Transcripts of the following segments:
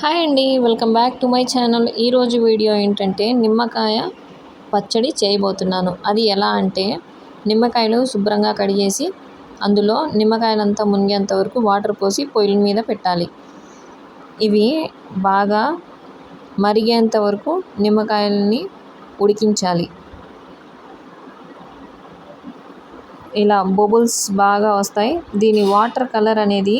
Hi అండి, welcome back to my channel. ఈరోజు video ఏంటంటే నిమ్మకాయ పచ్చడి చేయబోతున్నాను. అది ఎలా అంటే నిమ్మకాయలు శుభ్రంగా కడిగేసి అందులో నిమ్మకాయలంతా మునిగేంత వరకు వాటర్ పోసి పొయ్యిల మీద పెట్టాలి. ఇవి బాగా మరిగేంత వరకు నిమ్మకాయలని ఉడికించాలి. ఇలా బబుల్స్ బాగా వస్తాయి. దీని వాటర్ కలర్ అనేది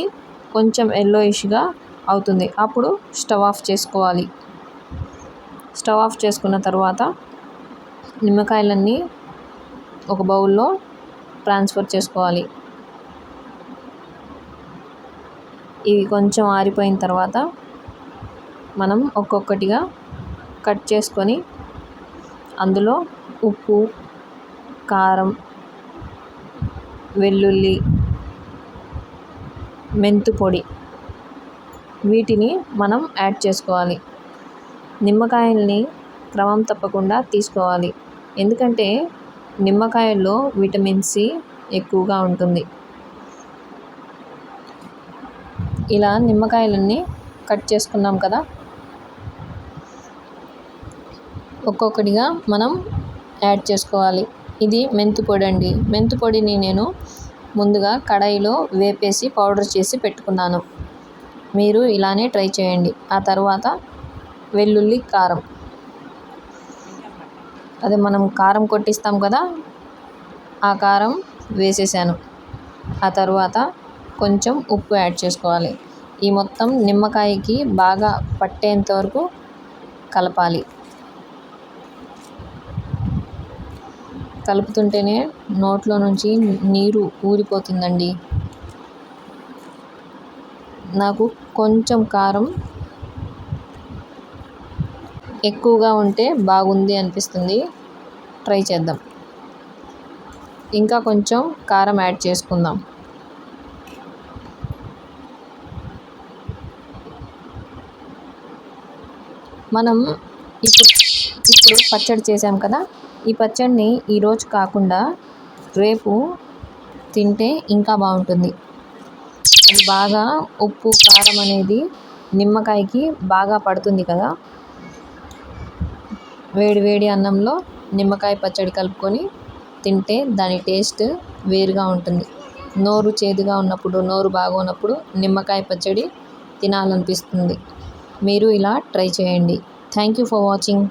కొంచెం ఎల్లోయిష్గా అవుతుంది. అప్పుడు స్టవ్ ఆఫ్ చేసుకోవాలి. స్టవ్ ఆఫ్ చేసుకున్న తర్వాత నిమ్మకాయలన్నీ ఒక బౌల్లో ట్రాన్స్ఫర్ చేసుకోవాలి. ఇవి కొంచెం ఆరిపోయిన తర్వాత మనం ఒక్కొక్కటిగా కట్ చేసుకొని అందులో ఉప్పు, కారం, వెల్లుల్లి, మెంతు పొడి వీటిని మనం యాడ్ చేసుకోవాలి. నిమ్మకాయల్ని క్రమం తప్పకుండా తీసుకోవాలి. ఎందుకంటే నిమ్మకాయల్లో విటమిన్ సి ఎక్కువగా ఉంటుంది. ఇలా నిమ్మకాయలన్నీ కట్ చేసుకున్నాం కదా, ఒక్కొక్కటిగా మనం యాడ్ చేసుకోవాలి. ఇది మెంతు పొడి అండి. మెంతు పొడిని నేను ముందుగా కడాయిలో వేపేసి పౌడర్ చేసి పెట్టుకున్నాను. మీరు ఇలానే ట్రై చేయండి. ఆ తర్వాత వెల్లుల్లి, కారం, అదే మనం కారం కొట్టిస్తాం కదా, ఆ కారం వేసేసాను. ఆ తర్వాత కొంచెం ఉప్పు యాడ్ చేసుకోవాలి. ఈ మొత్తం నిమ్మకాయకి బాగా పట్టేంత వరకు కలపాలి. కలుపుతుంటేనే నోట్లో నుంచి నీరు ఊరిపోతుందండి. నాకు కొంచెం కారం ఎక్కువగా ఉంటే బాగుంది అనిపిస్తుంది. ట్రై చేద్దాం. ఇంకా కొంచెం కారం యాడ్ చేసుకుందాం. మనం ఇప్పుడు పచ్చడి చేసాం కదా, ఈ పచ్చడిని ఈరోజు కాకుండా రేపు తింటే ఇంకా బాగుంటుంది. అది బాగా ఉప్పు, కారం అనేది నిమ్మకాయకి బాగా పడుతుంది కదా. వేడి వేడి అన్నంలో నిమ్మకాయ పచ్చడి కలుపుకొని తింటే దాని టేస్ట్ వేరుగా ఉంటుంది. నోరు చేదుగా ఉన్నప్పుడు, నోరు బాగోనప్పుడు నిమ్మకాయ పచ్చడి తినాలనిపిస్తుంది. మీరు ఇలా ట్రై చేయండి. Thank you for watching.